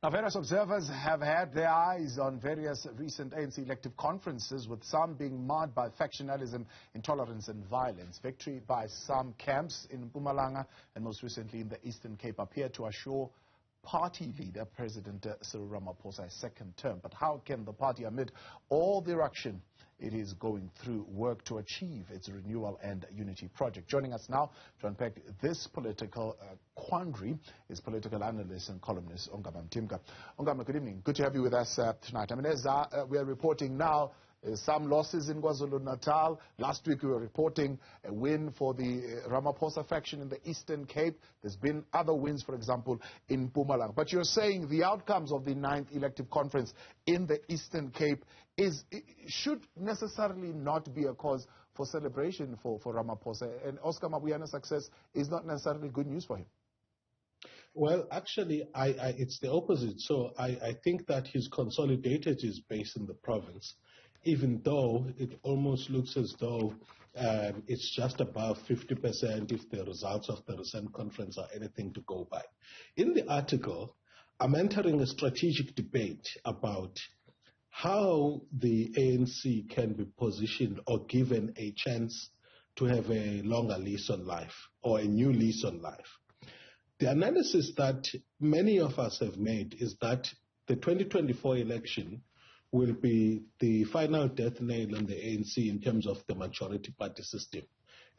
Now, various observers have had their eyes on various recent ANC elective conferences, with some being marred by factionalism, intolerance and violence. Victory by some camps in Mpumalanga and most recently in the Eastern Cape appear to assure party leader President Cyril Ramaphosa a second term. But how can the party, amid all the ruction it is going through, work to achieve its renewal and unity project? Joining us now to unpack this political quandary is political analyst and columnist Ongama Mtimka. Ongama, good evening. Good to have you with us tonight. I mean, as we are reporting now, some losses in KwaZulu-Natal. Last week we were reporting a win for the Ramaphosa faction in the Eastern Cape. There's been other wins, for example, in Mpumalanga. But you're saying the outcomes of the 9th elective conference in the Eastern Cape should necessarily not be a cause for celebration for Ramaphosa. And Oscar Mabuyana's success is not necessarily good news for him. Well, actually, it's the opposite. So I think that he's consolidated his base in the province, even though it almost looks as though it's just above 50% if the results of the recent conference are anything to go by. In the article, I'm entering a strategic debate about how the ANC can be positioned or given a chance to have a longer lease on life or a new lease on life. The analysis that many of us have made is that the 2024 election will be the final death nail on the ANC in terms of the majority party system.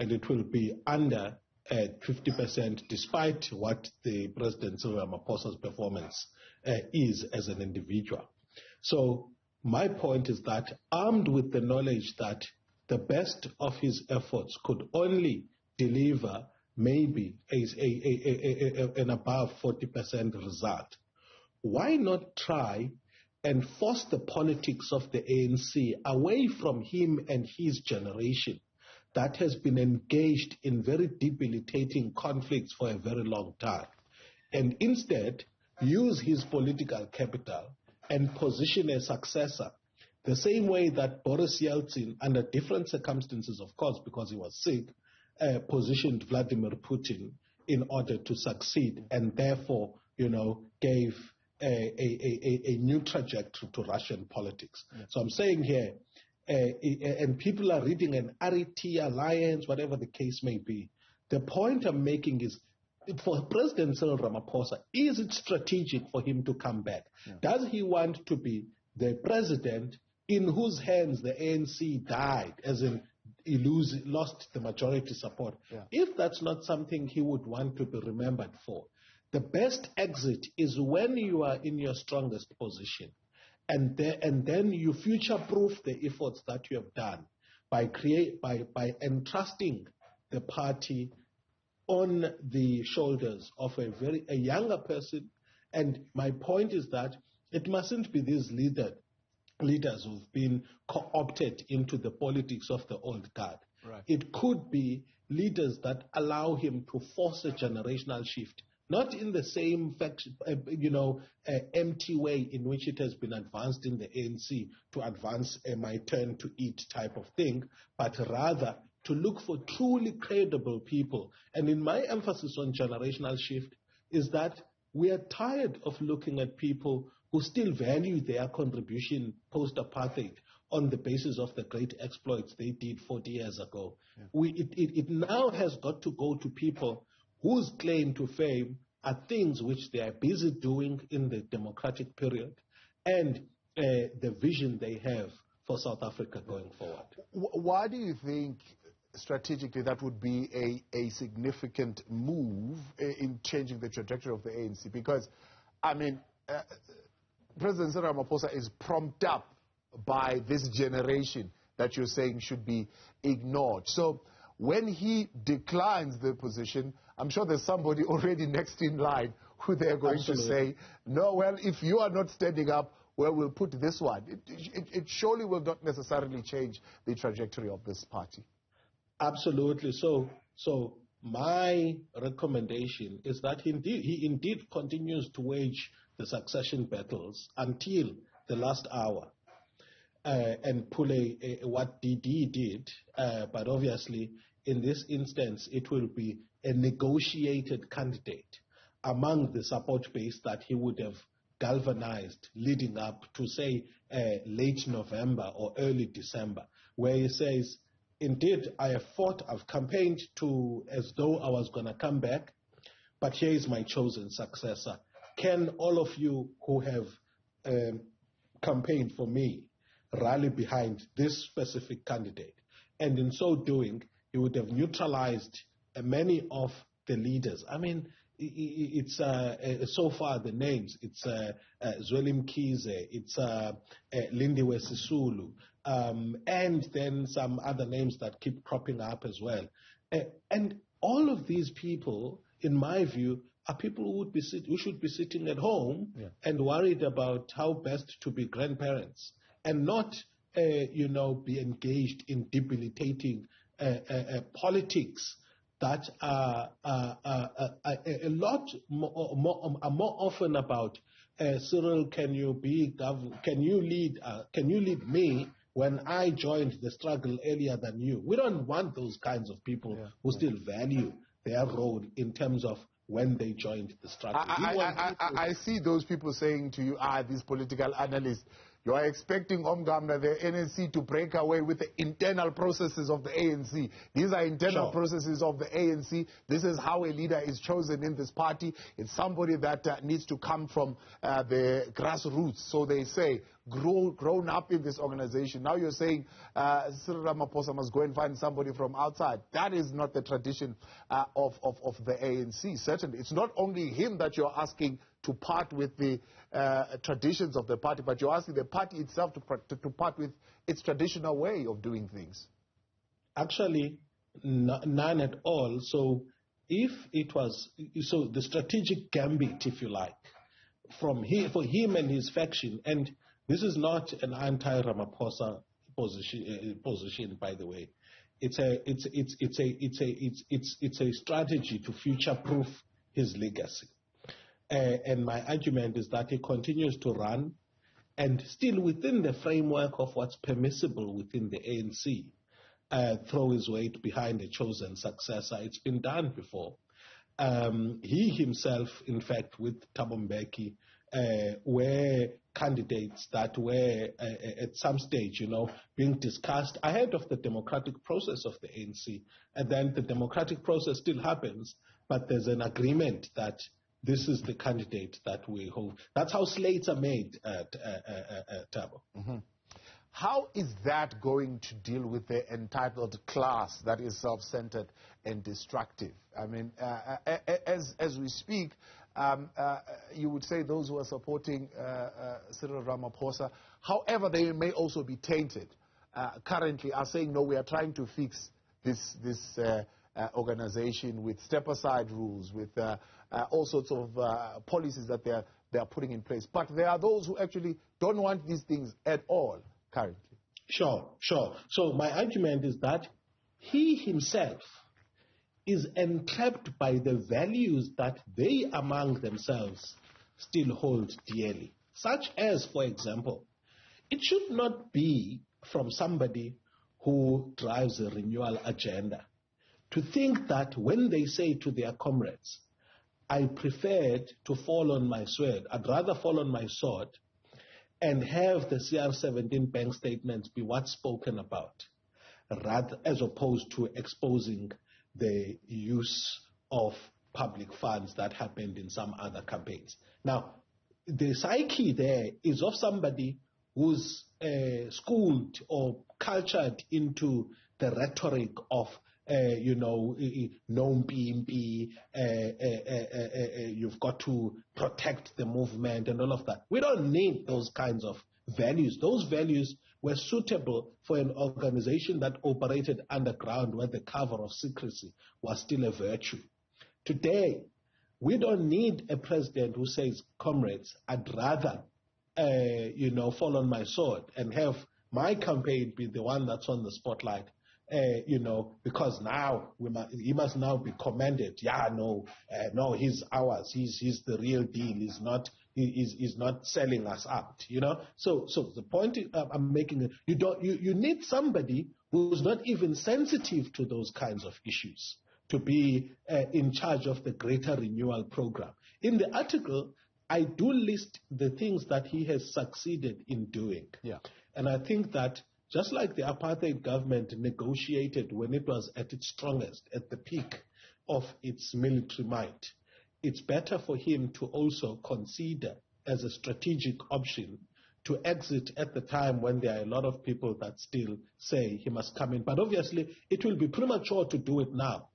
And it will be under 50% despite what the President Cyril Ramaphosa's performance is as an individual. So my point is that, armed with the knowledge that the best of his efforts could only deliver maybe an above 40% result, why not try and force the politics of the ANC away from him and his generation that has been engaged in very debilitating conflicts for a very long time, and instead use his political capital and position a successor, the same way that Boris Yeltsin, under different circumstances, of course, because he was sick, positioned Vladimir Putin in order to succeed, and therefore, gave a new trajectory to Russian politics. Yeah. So I'm saying here, and people are reading an RET alliance, whatever the case may be. The point I'm making is, for President Cyril Ramaphosa, is it strategic for him to come back? Yeah. Does he want to be the president in whose hands the ANC died, as in he lost the majority support? Yeah. If that's not something he would want to be remembered for, the best exit is when you are in your strongest position, and then you future-proof the efforts that you have done by entrusting the party on the shoulders of a younger person. And my point is that it mustn't be these leaders who've been co-opted into the politics of the old guard. Right. It could be leaders that allow him to force a generational shift, not in the same empty way in which it has been advanced in the ANC to advance a my turn to eat type of thing, but rather to look for truly credible people. And in my emphasis on generational shift is that we are tired of looking at people who still value their contribution post-apartheid on the basis of the great exploits they did 40 years ago. Yeah. It now has got to go to people whose claim to fame are things which they are busy doing in the democratic period, and the vision they have for South Africa going forward. Why do you think strategically that would be a significant move in changing the trajectory of the ANC? Because, I mean, President Cyril Ramaphosa is propped up by this generation that you're saying should be ignored. So when he declines the position, I'm sure there's somebody already next in line who they're going Absolutely. To say, no, well, if you are not standing up, well, we'll put this one. It surely will not necessarily change the trajectory of this party. Absolutely. So my recommendation is that he indeed continues to wage the succession battles until the last hour, and pull what DD did, but obviously in this instance it will be a negotiated candidate among the support base that he would have galvanized leading up to, say, late November or early December, where he says, indeed, I have fought, I've campaigned as though I was going to come back, but here is my chosen successor. Can all of you who have campaigned for me rally behind this specific candidate? And in so doing, he would have neutralized many of the leaders. I mean, it's so far the names. It's Zweli Mkhize, it's Lindiwe Sisulu, and then some other names that keep cropping up as well. And all of these people, in my view, are people who should be sitting at home and worried about how best to be grandparents, and not, be engaged in debilitating politics that are a lot more often about Cyril, can you lead me when I joined the struggle earlier than you? We don't want those kinds of people who still value their role in terms of when they joined the struggle. I see those people saying to you, these political analysts, you are expecting Ongama, the NSC, to break away with the internal processes of the ANC. These are internal processes of the ANC. This is how a leader is chosen in this party. It's somebody that needs to come from the grassroots, so they say, grown up in this organization. Now you're saying Cyril Ramaphosa must go and find somebody from outside. That is not the tradition of the ANC, certainly. It's not only him that you're asking to part with the traditions of the party, but you're asking the party itself to part with its traditional way of doing things. Actually, none at all. So if it was, the strategic gambit, if you like, for him and his faction, and this is not an anti-Ramaphosa position, by the way. It's a strategy to future-proof his legacy. And my argument is that he continues to run, and still within the framework of what's permissible within the ANC, throw his weight behind a chosen successor. It's been done before. He himself, in fact, with Thabo Mbeki, were candidates that were at some stage, being discussed ahead of the democratic process of the ANC. And then the democratic process still happens, but there's an agreement that this is the candidate that we hope. That's how slates are made at Thabo. Mm-hmm. How is that going to deal with the entitled class that is self-centered and destructive? I mean, as we speak, you would say those who are supporting Cyril Ramaphosa, however they may also be tainted, currently are saying, no, we are trying to fix this organization with step-aside rules, with all sorts of policies that they are putting in place. But there are those who actually don't want these things at all currently. Sure. So my argument is that he himself is entrapped by the values that they among themselves still hold dearly. Such as, for example, it should not be from somebody who drives a renewal agenda to think that when they say to their comrades, I preferred to fall on my sword, I'd rather fall on my sword and have the CR17 bank statements be what's spoken about, rather as opposed to exposing the use of public funds that happened in some other campaigns. Now, the psyche there is of somebody who's schooled or cultured into the rhetoric of no mpimpi, you've got to protect the movement and all of that. We don't need those kinds of values. Those values were suitable for an organization that operated underground where the cover of secrecy was still a virtue. Today, we don't need a president who says, comrades, I'd rather fall on my sword and have my campaign be the one that's on the spotlight. Because now he must now be commended. No, he's ours. He's the real deal. He's not selling us out. So the point I'm making, you need somebody who's not even sensitive to those kinds of issues to be in charge of the greater renewal program. In the article, I do list the things that he has succeeded in doing. Yeah. And I think that just like the apartheid government negotiated when it was at its strongest, at the peak of its military might, it's better for him to also consider as a strategic option to exit at the time when there are a lot of people that still say he must come in. But obviously, it will be premature to do it now.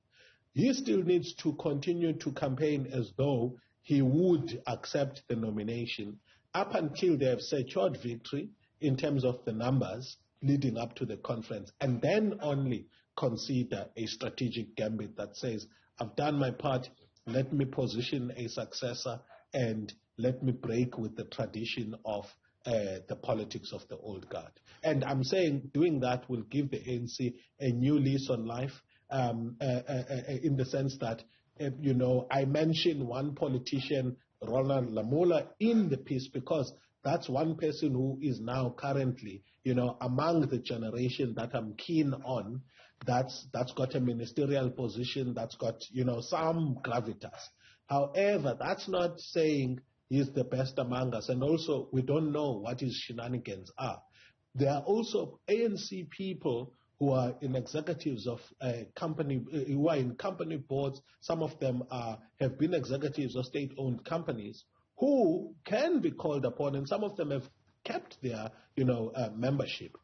He still needs to continue to campaign as though he would accept the nomination up until they have secured victory in terms of the numbers leading up to the conference, and then only consider a strategic gambit that says, I've done my part, let me position a successor and let me break with the tradition of the politics of the old guard. And I'm saying doing that will give the ANC a new lease on life, in the sense that, I mentioned one politician, Ronald Lamola, in the piece because that's one person who is now currently, among the generation that I'm keen on, that's got a ministerial position, that's got, some gravitas. However, that's not saying he's the best among us. And also, we don't know what his shenanigans are. There are also ANC people who are in executives of company, who are in company boards. Some of them have been executives of state-owned companies who can be called upon, and some of them have kept their, membership.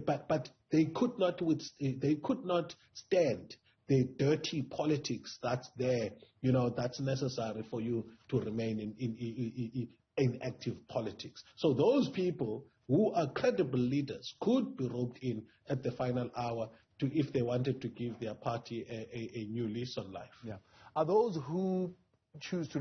But they could not stand the dirty politics that's there, that's necessary for you to remain in active politics. So those people who are credible leaders could be roped in at the final hour if they wanted to give their party a new lease on life. Yeah. Are those who choose to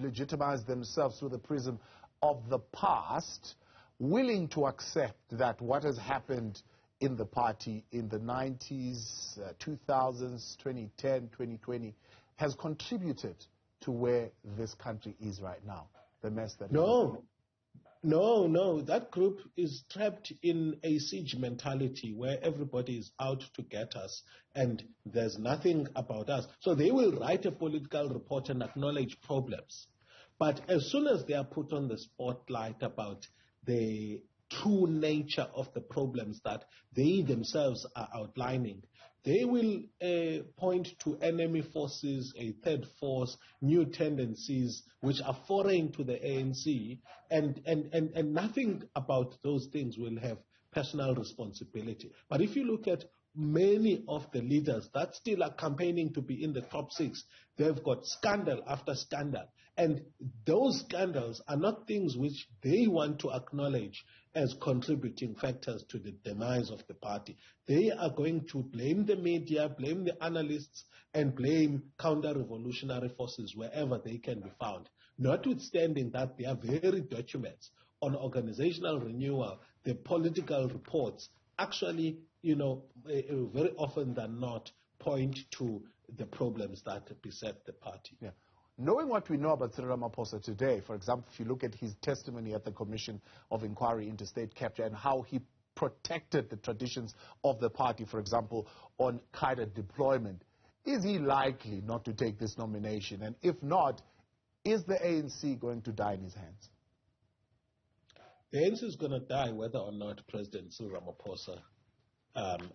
legitimize themselves through the prism of the past willing to accept that what has happened in the party in the 90s, 2000s, 2010, 2020 has contributed to where this country is right now, the mess that No, that group is trapped in a siege mentality where everybody is out to get us and there's nothing about us. So they will write a political report and acknowledge problems. But as soon as they are put on the spotlight about the true nature of the problems that they themselves are outlining, they will point to enemy forces, a third force, new tendencies which are foreign to the ANC, and nothing about those things will have personal responsibility. But if you look at many of the leaders that still are campaigning to be in the top 6, they've got scandal after scandal. And those scandals are not things which they want to acknowledge as contributing factors to the demise of the party. They are going to blame the media, blame the analysts, and blame counter-revolutionary forces wherever they can be found. Notwithstanding that there are very documents on organizational renewal, the political reports actually, very often than not, point to the problems that beset the party. Yeah. Knowing what we know about Cyril Ramaphosa today, for example, if you look at his testimony at the Commission of Inquiry into State Capture and how he protected the traditions of the party, for example, on cadre deployment, is he likely not to take this nomination? And if not, is the ANC going to die in his hands? The ANC is going to die whether or not President Cyril Ramaphosa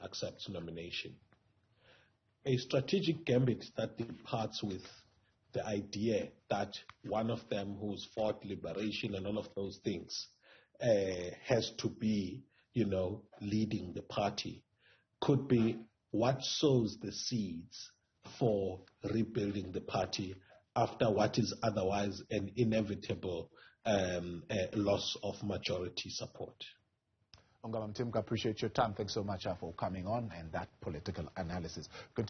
accepts nomination. A strategic gambit that departs with the idea that one of them who's fought liberation and all of those things has to be, leading the party could be what sows the seeds for rebuilding the party after what is otherwise an inevitable loss of majority support. Ongama Mtimka, appreciate your time. Thanks so much for coming on and that political analysis. Good.